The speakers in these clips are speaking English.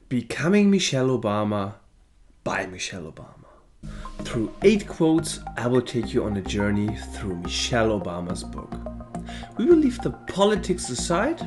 Becoming Michelle Obama by Michelle Obama. Through 8 quotes, I will take you on a journey through Michelle Obama's book. We will leave the politics aside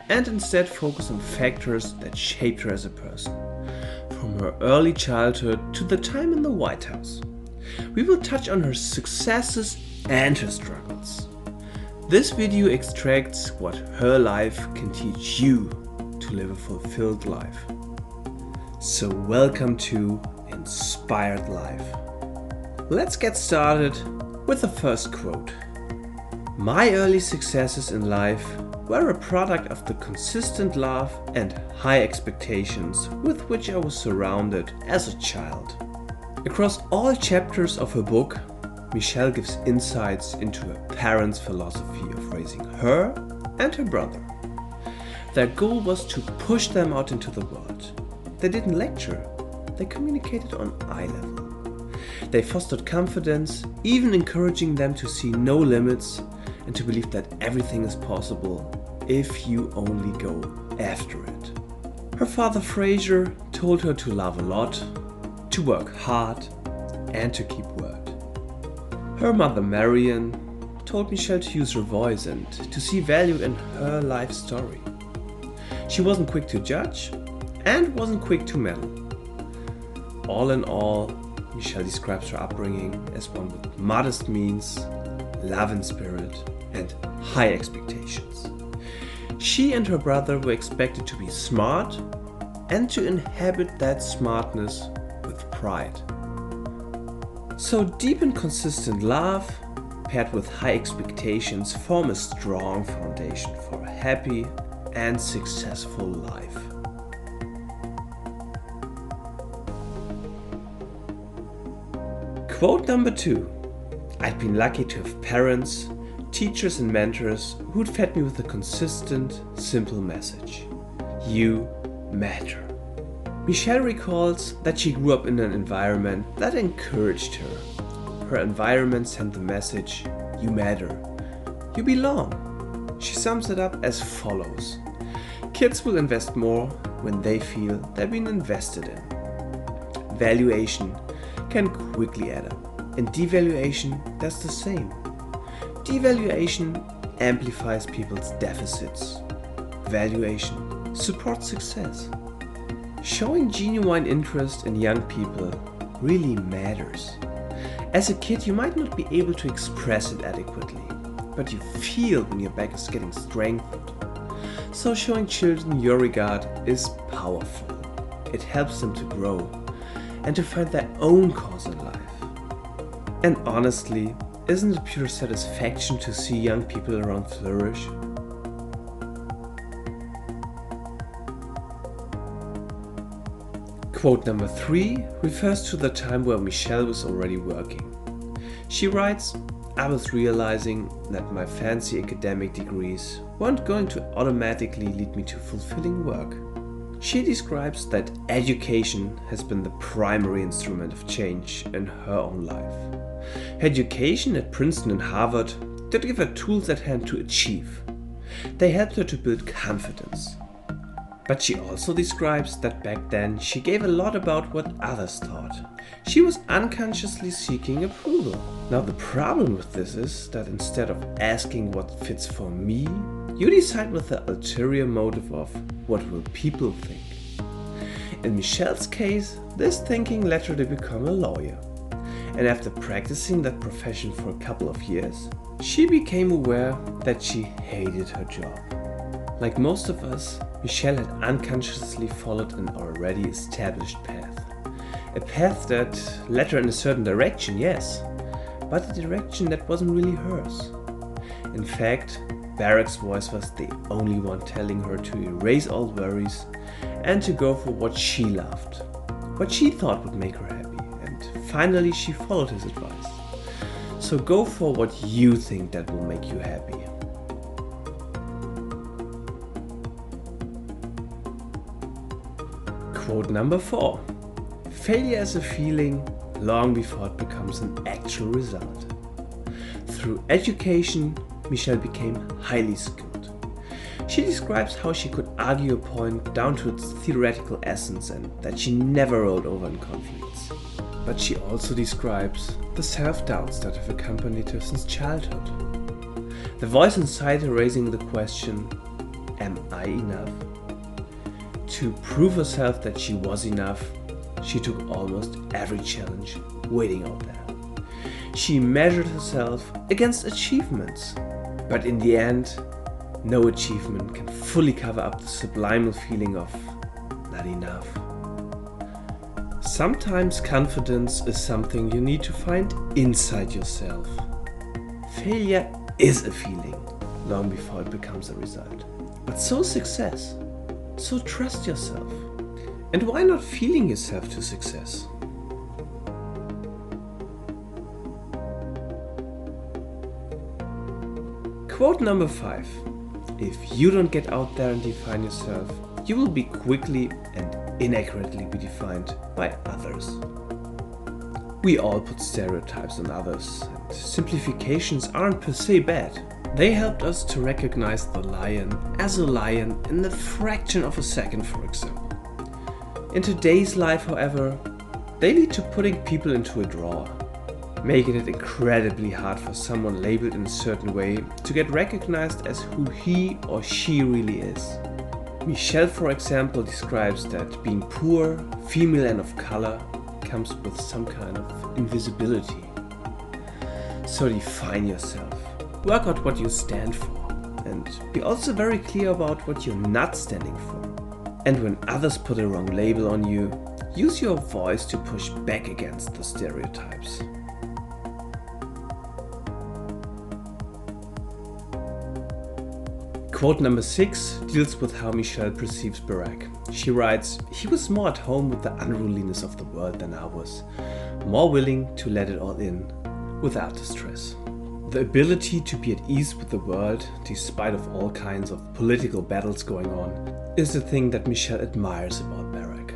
and instead focus on factors that shaped her as a person. From her early childhood to the time in the White House. We will touch on her successes and her struggles. This video extracts what her life can teach you to live a fulfilled life. So welcome to Inspired Life. Let's get started with the first quote. My early successes in life were a product of the consistent love and high expectations with which I was surrounded as a child. Across all chapters of her book, Michelle gives insights into her parents' philosophy of raising her and her brother. Their goal was to push them out into the world. They didn't lecture, they communicated on eye level. They fostered confidence, even encouraging them to see no limits and to believe that everything is possible if you only go after it. Her father Fraser told her to love a lot, to work hard, and to keep word. Her mother Marion told Michelle to use her voice and to see value in her life story. She wasn't quick to judge and wasn't quick to meddle. All in all, Michelle describes her upbringing as one with modest means, love in spirit, and high expectations. She and her brother were expected to be smart and to inhabit that smartness with pride. So deep and consistent love paired with high expectations form a strong foundation for a happy and successful life. Quote number 2. I'd been lucky to have parents, teachers and mentors who'd fed me with a consistent, simple message. You matter. Michelle recalls that she grew up in an environment that encouraged her. Her environment sent the message, you matter. You belong. She sums it up as follows. Kids will invest more when they feel they've been invested in. Valuation can quickly add up, and devaluation does the same. Devaluation amplifies people's deficits. Valuation supports success. Showing genuine interest in young people really matters. As a kid, you might not be able to express it adequately, but you feel when your back is getting strengthened. So showing children your regard is powerful. It helps them to grow and to find their own cause in life. And honestly, isn't it pure satisfaction to see young people around flourish? Quote number 3 refers to the time where Michelle was already working. She writes, I was realizing that my fancy academic degrees weren't going to automatically lead me to fulfilling work. She describes that education has been the primary instrument of change in her own life. Her education at Princeton and Harvard did give her tools at hand to achieve. They helped her to build confidence. But she also describes that back then she gave a lot about what others thought. She was unconsciously seeking approval. Now the problem with this is that instead of asking what fits for me, you decide with the ulterior motive of what will people think. In Michelle's case, this thinking led her to become a lawyer. And after practicing that profession for a couple of years, she became aware that she hated her job. Like most of us, Michelle had unconsciously followed an already established path. A path that led her in a certain direction, yes, but a direction that wasn't really hers. In fact, Barack's voice was the only one telling her to erase all worries and to go for what she loved, what she thought would make her happy, and finally she followed his advice. So go for what you think that will make you happy. Quote number 4. Failure is a feeling long before it becomes an actual result. Through education, Michelle became highly skilled. She describes how she could argue a point down to its theoretical essence and that she never rolled over in conflicts. But she also describes the self-doubts that have accompanied her since childhood. The voice inside her raising the question, am I enough? To prove herself that she was enough, she took almost every challenge waiting out there. She measured herself against achievements, but in the end, no achievement can fully cover up the subliminal feeling of not enough. Sometimes confidence is something you need to find inside yourself. Failure is a feeling long before it becomes a result. But so is success. So trust yourself. And why not feeling yourself to success? Quote number 5. If you don't get out there and define yourself, you will be quickly and inaccurately be defined by others. We all put stereotypes on others, and simplifications aren't per se bad. They helped us to recognize the lion as a lion in the fraction of a second, for example. In today's life, however, they lead to putting people into a drawer, making it incredibly hard for someone labeled in a certain way to get recognized as who he or she really is. Michelle, for example, describes that being poor, female and of color comes with some kind of invisibility. So define yourself. Work out what you stand for, and be also very clear about what you're not standing for. And when others put a wrong label on you, use your voice to push back against the stereotypes. Quote number 6 deals with how Michelle perceives Barack. She writes, "He was more at home with the unruliness of the world than I was, more willing to let it all in without the stress." The ability to be at ease with the world, despite of all kinds of political battles going on, is the thing that Michelle admires about Barack.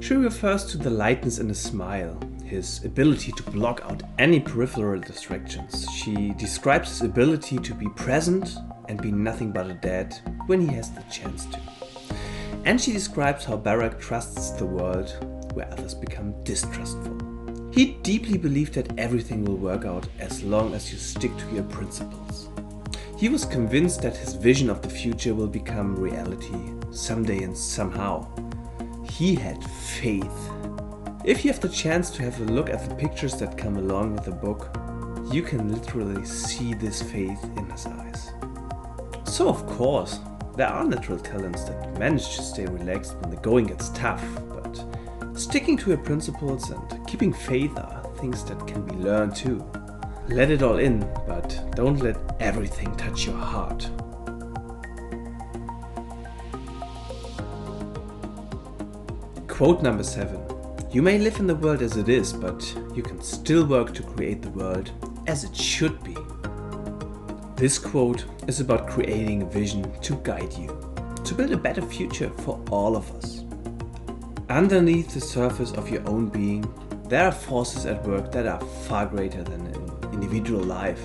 She refers to the lightness in his smile, his ability to block out any peripheral distractions. She describes his ability to be present and be nothing but a dad when he has the chance to. And she describes how Barack trusts the world where others become distrustful. He deeply believed that everything will work out as long as you stick to your principles. He was convinced that his vision of the future will become reality someday and somehow. He had faith. If you have the chance to have a look at the pictures that come along with the book, you can literally see this faith in his eyes. So of course, there are natural talents that manage to stay relaxed when the going gets tough, but sticking to your principles and keeping faith are things that can be learned too. Let it all in, but don't let everything touch your heart. Quote number 7. You may live in the world as it is, but you can still work to create the world as it should be. This quote is about creating a vision to guide you, to build a better future for all of us. Underneath the surface of your own being, there are forces at work that are far greater than an individual life.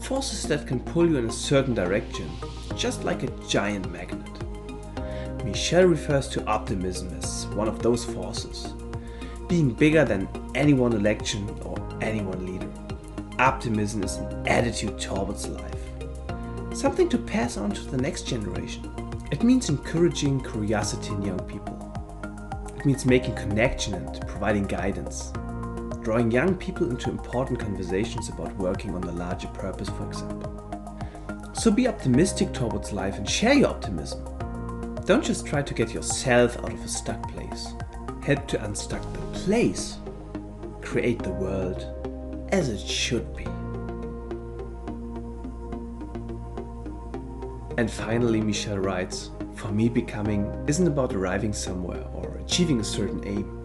Forces that can pull you in a certain direction, just like a giant magnet. Michelle refers to optimism as one of those forces, being bigger than any one election or any one leader. Optimism is an attitude towards life, something to pass on to the next generation. It means encouraging curiosity in young people. It means making connection and providing guidance, drawing young people into important conversations about working on the larger purpose, for example. So be optimistic towards life and share your optimism. Don't just try to get yourself out of a stuck place. Help to unstuck the place. Create the world as it should be. And finally, Michelle writes, "For me, becoming isn't about arriving somewhere or achieving a certain aim.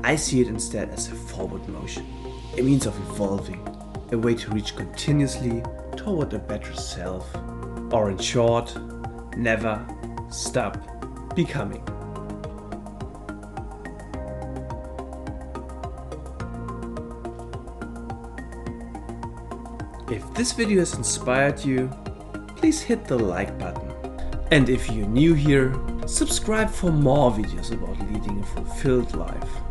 I see it instead as a forward motion, a means of evolving, a way to reach continuously toward a better self. Or in short, never stop becoming." If this video has inspired you, please hit the like button. And if you're new here, subscribe for more videos about leading a fulfilled life.